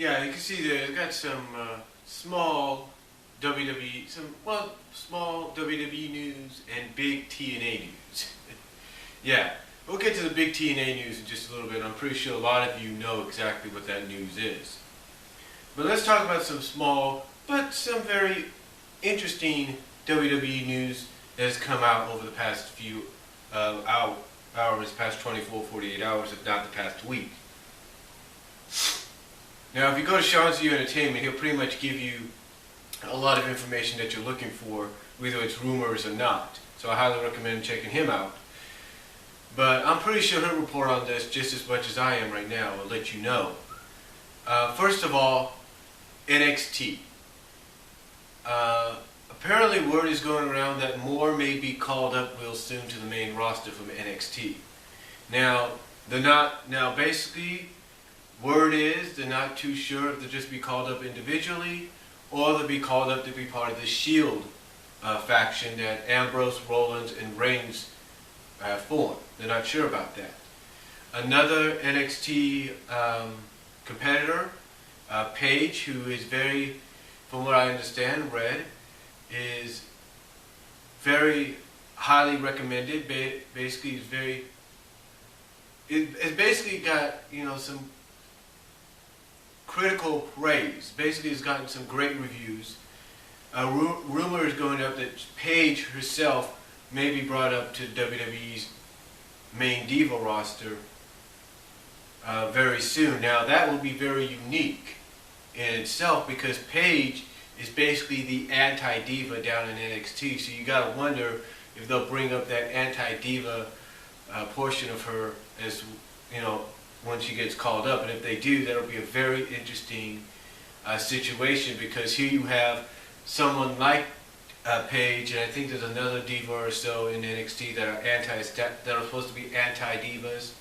Yeah, you can see there. It's got some small WWE, small WWE news and big TNA news. Yeah, we'll get to the big TNA news in just a little bit. I'm pretty sure a lot of you know exactly what that news is. But let's talk about some small, but some very interesting WWE news that has come out over the past few hours, past 24, 48 hours, if not the past week. Now, if you go to Sean's U Entertainment, he'll pretty much give you a lot of information that you're looking for, whether it's rumors or not. So I highly recommend checking him out. But I'm pretty sure he'll report on this just as much as I am right now. I'll let you know. First of all, NXT. Apparently word is going around that more may be called up real soon to the main roster from NXT. Now, basically, word is they're not too sure if they'll just be called up individually or they'll be called up to be part of the Shield faction that Ambrose, Rollins, and Reigns have formed. They're not sure about that. Another NXT competitor, Paige, who is very, from what I understand, is very highly recommended. Basically, it's basically got, some critical praise. Basically, it's gotten some great reviews. Rumor is going up that Paige herself may be brought up to WWE's main Diva roster very soon. Now, that will be very unique in itself because Paige is basically the anti-diva down in NXT. So you got to wonder if they'll bring up that anti-diva portion of her as, when she gets called up. And if they do, that'll be a very interesting situation because here you have someone like Paige, and I think there's another diva or so in NXT that are supposed to be anti-divas.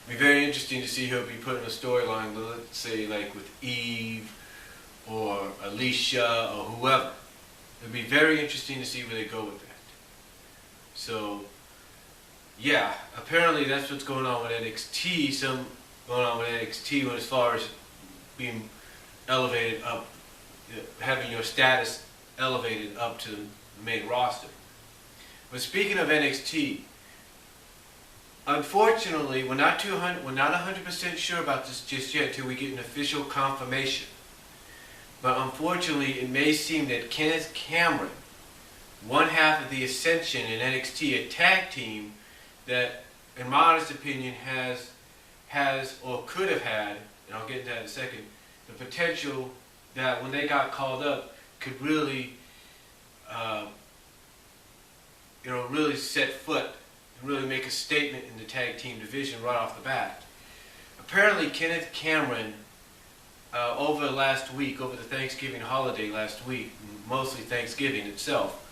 It'll be very interesting to see who'll be put in a storyline, let's say like with Eve or Alicia or whoever. It'll be very interesting to see where they go with that. So, yeah, apparently that's what's going on with NXT. Some going on with NXT as far as being elevated up, having your status elevated up to the main roster. But speaking of NXT, unfortunately, we're not 100% sure about this just yet until we get an official confirmation. But unfortunately, it may seem that Kenneth Cameron, one half of the Ascension in NXT, a tag team that, in my honest opinion, has or could have had, and I'll get into that in a second, the potential that when they got called up could really, really set foot and really make a statement in the tag team division right off the bat. Apparently, Kenneth Cameron, over the Thanksgiving holiday last week, mostly Thanksgiving itself,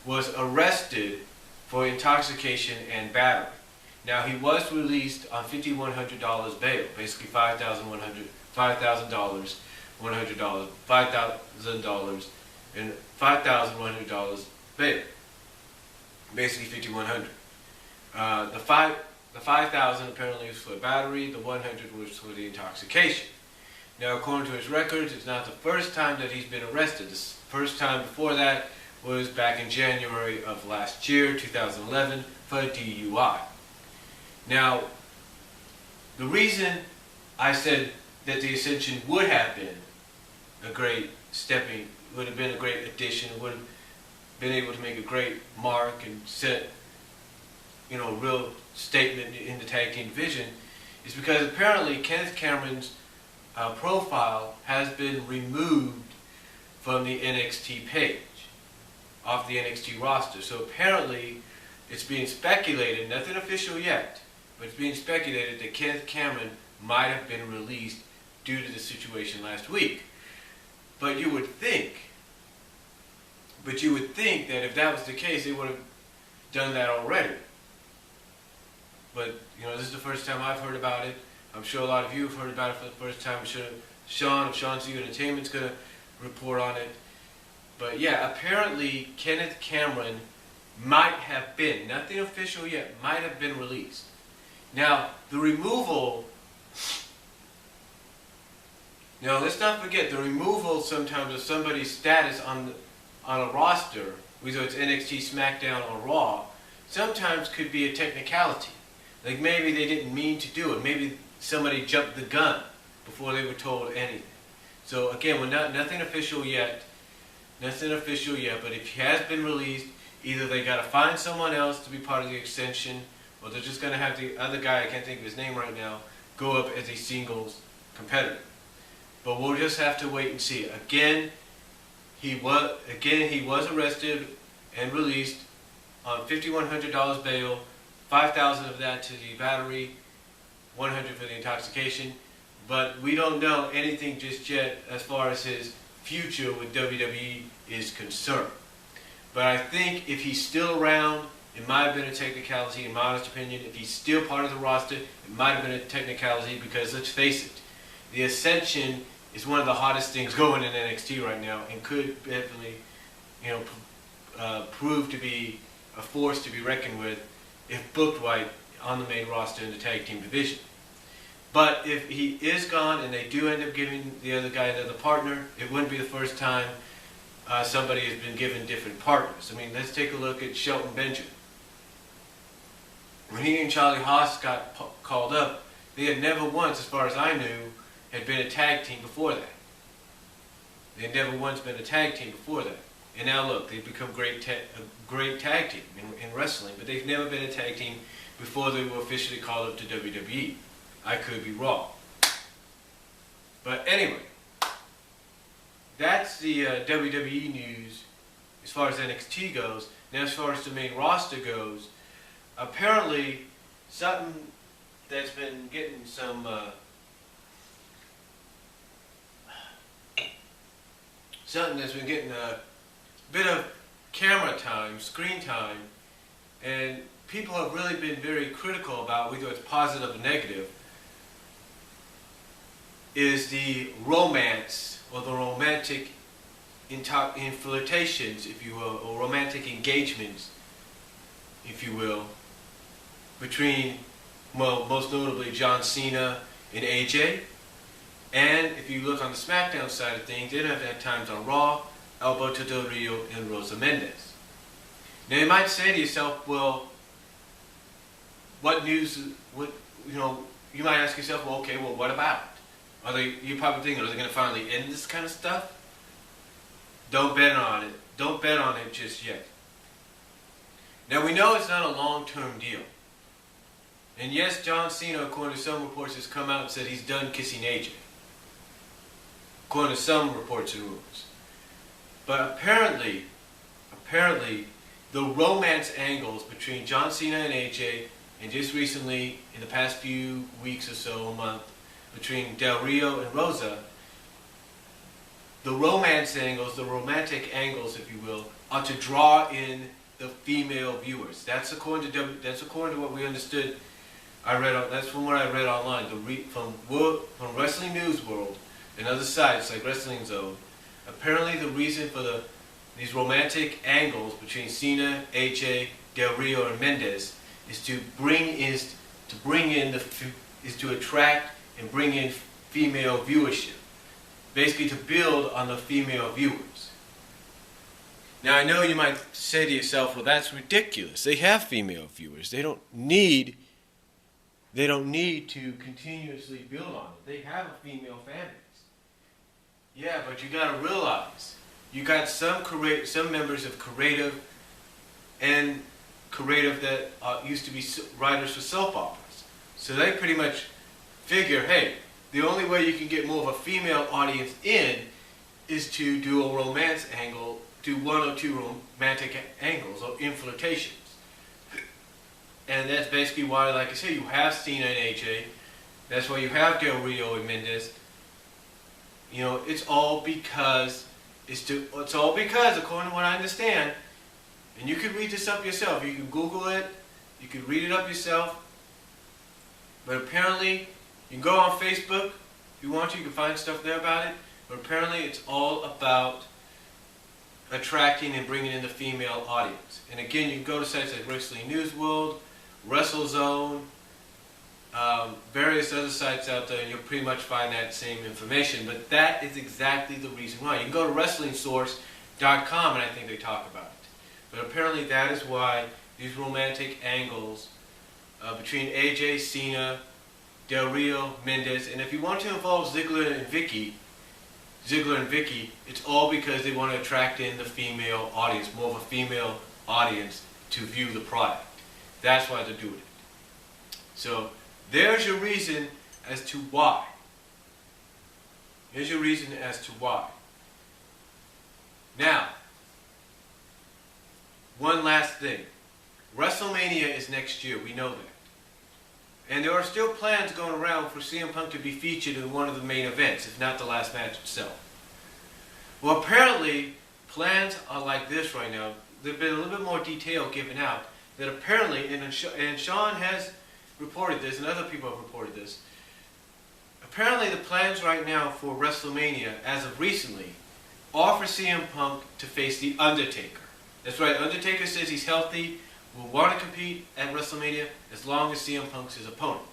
was arrested for intoxication and battery. Now, he was released on $5,100 bail, basically $5,000, $100, $5,000, and $5,100 bail, basically $5,100. The $5,000 apparently was for battery, the $100 was for the intoxication. Now, according to his records, it's not the first time that he's been arrested. The first time before that was back in January of last year, 2011, for a DUI. Now, the reason I said that the Ascension would have been a great would have been a great addition, would have been able to make a great mark and set, a real statement in the tag team division, is because apparently Kenneth Cameron's profile has been removed from the NXT page, off the NXT roster. So apparently it's being speculated, nothing official yet, but it's being speculated that Kenneth Cameron might have been released due to the situation last week. But you would think that if that was the case, they would have done that already. But, this is the first time I've heard about it. I'm sure a lot of you have heard about it for the first time. I'm sure Sean of Sean's U Entertainment's going to report on it. But yeah, apparently Kenneth Cameron might have been, nothing official yet, might have been released. Now, the removal Now, let's not forget the removal sometimes of somebody's status on a roster, whether it's NXT, SmackDown, or Raw, sometimes could be a technicality. Like maybe they didn't mean to do it. Maybe somebody jumped the gun before they were told anything. So again, we're nothing official yet. Nothing official yet, but if he has been released, either they got to find someone else to be part of the extension, or they're just going to have the other guy, I can't think of his name right now, go up as a singles competitor. But we'll just have to wait and see. Again, he was arrested and released on $5,100 bail, $5,000 of that to the battery, $100 for the intoxication. But we don't know anything just yet as far as his future with WWE is concerned. But I think if he's still around, it might have been a technicality, in my honest opinion. If he's still part of the roster, it might have been a technicality because, let's face it, the Ascension is one of the hottest things going in NXT right now and could definitely, prove to be a force to be reckoned with if booked right on the main roster in the tag team division. But if he is gone and they do end up giving the other guy another partner, it wouldn't be the first time somebody has been given different partners. I mean, let's take a look at Shelton Benjamin. When he and Charlie Haas got called up, they had never once, as far as I knew, had been a tag team before that. They had never once been a tag team before that. And now look, they've become a great tag team in wrestling, but they've never been a tag team before they were officially called up to WWE. I could be wrong. But anyway, that's the WWE news as far as NXT goes. Now as far as the main roster goes, apparently something that's been getting some a bit of camera time, screen time, and people have really been very critical about whether it's positive or negative, is the romance or the romantic flirtations, if you will, or romantic engagements, if you will, between, well, most notably John Cena and AJ. And if you look on the SmackDown side of things, they have had times on Raw, Alberto Del Rio and Rosa Mendes. Now you might say to yourself, well, what news, you might ask yourself, well, okay, well, what about it? You're probably thinking, are they going to finally end this kind of stuff? Don't bet on it. Don't bet on it just yet. Now we know it's not a long-term deal. And yes, John Cena, according to some reports, has come out and said he's done kissing AJ. According to some reports and rumors. But apparently, the romance angles between John Cena and AJ, and just recently, in the past few weeks or so, a month, between Del Rio and Rosa, the romance angles, the romantic angles, if you will, are to draw in the female viewers. That's according to what we understood. That's from what I read online. From Wrestling News World and other sites like Wrestling Zone. Apparently, the reason for these romantic angles between Cena, AJ, Del Rio, and Mendes is to attract and bring in female viewership. Basically, to build on the female viewers. Now, I know you might say to yourself, well, that's ridiculous. They have female viewers. They don't need to continuously build on it. They have a female fan base. Yeah, but you got to realize, you got some members of creative that used to be writers for soap operas. So they pretty much figure, hey, the only way you can get more of a female audience in is to do a romance angle, do one or two romantic angles or infiltrations. And that's basically why, like I say, you have Cena and AJ. That's why you have Del Rio and Mendes. It's all because, according to what I understand, and you can read this up yourself. You can Google it. You can read it up yourself. But apparently, you can go on Facebook if you want to. You can find stuff there about it. But apparently, it's all about attracting and bringing in the female audience. And again, you can go to sites like Wrestling News World, WrestleZone, various other sites out there, and you'll pretty much find that same information. But that is exactly the reason why. You can go to WrestlingSource.com, and I think they talk about it. But apparently that is why these romantic angles between AJ, Cena, Del Rio, Mendez, and if you want to involve Ziggler and Vicky, it's all because they want to attract in the female audience, more of a female audience to view the product. That's why they're doing it. So there's your reason as to why. Here's your reason as to why. Now, one last thing. WrestleMania is next year, we know that. And there are still plans going around for CM Punk to be featured in one of the main events, if not the last match itself. Well, apparently, plans are like this right now. There's been a little bit more detail given out, that apparently, and Sean has reported this, and other people have reported this, apparently the plans right now for WrestleMania, as of recently, are for CM Punk to face The Undertaker. That's right, Undertaker says he's healthy, will want to compete at WrestleMania as long as CM Punk's his opponent.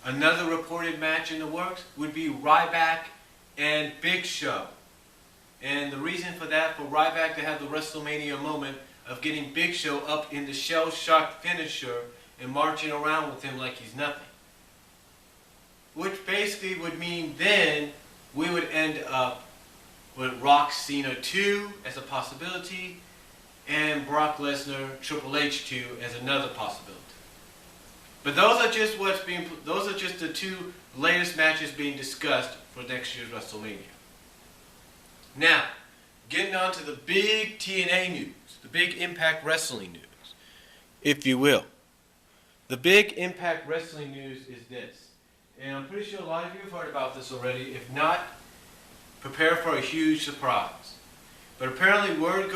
Another reported match in the works would be Ryback and Big Show. And the reason for that, for Ryback to have the WrestleMania moment of getting Big Show up in the shell-shocked finisher and marching around with him like he's nothing. Which basically would mean then we would end up with Rock Cena 2 as a possibility, and Brock Lesnar Triple H 2 as another possibility. But those are just the two latest matches being discussed for next year's WrestleMania. Now, getting on to the big TNA news, the big Impact Wrestling news, if you will. The big Impact Wrestling news is this, and I'm pretty sure a lot of you have heard about this already. If not, prepare for a huge surprise. But apparently word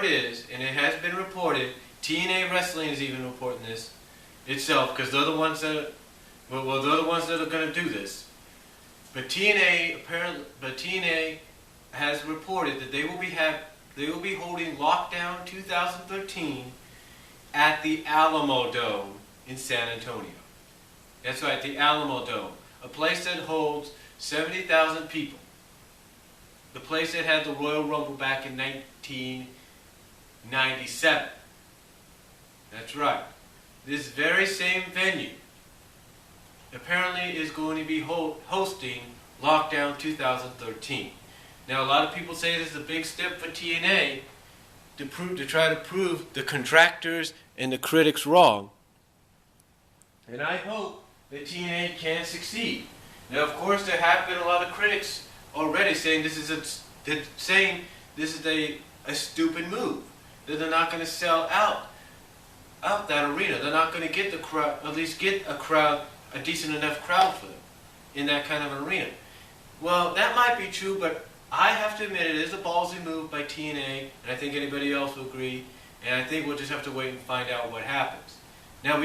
is, and it has been reported, TNA Wrestling is even reporting this itself, because they're the ones that are going to do this. But TNA has reported that they will be holding Lockdown 2013 at the Alamo Dome in San Antonio. That's right, the Alamo Dome, a place that holds 70,000 people. The place that had the Royal Rumble back in 1997. That's right. This very same venue apparently is going to be hosting Lockdown 2013. Now, a lot of people say this is a big step for TNA to try to prove the contractors and the critics wrong. And I hope that TNA can succeed. Now, of course, there have been a lot of critics already saying this is a stupid move. That they're not going to sell out that arena. They're not going to get the crowd, at least get a decent enough crowd for them in that kind of an arena. Well, that might be true, but I have to admit it is a ballsy move by TNA, and I think anybody else will agree. And I think we'll just have to wait and find out what happens. Now,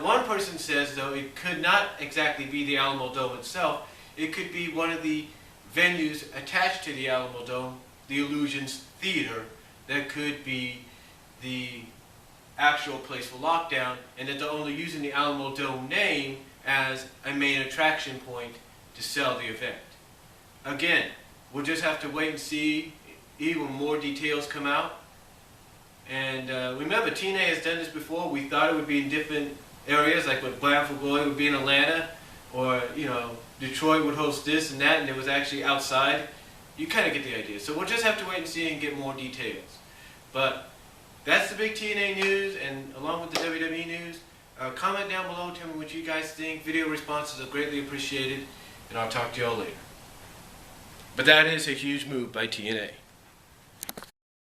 one person says, though, it could not exactly be the Alamo Dome itself. It could be one of the venues attached to the Alamo Dome, the Illusions Theater, that could be the actual place for Lockdown, and that they're only using the Alamo Dome name as a main attraction point to sell the event. Again, we'll just have to wait and see even more details come out. And remember, TNA has done this before. We thought it would be in different areas, like with Bound for Glory would be in Atlanta, or Detroit would host this and that, and it was actually outside. You kind of get the idea. So we'll just have to wait and see and get more details. But that's the big TNA news, and along with the WWE news. Comment down below, tell me what you guys think. Video responses are greatly appreciated, and I'll talk to y'all later. But that is a huge move by TNA.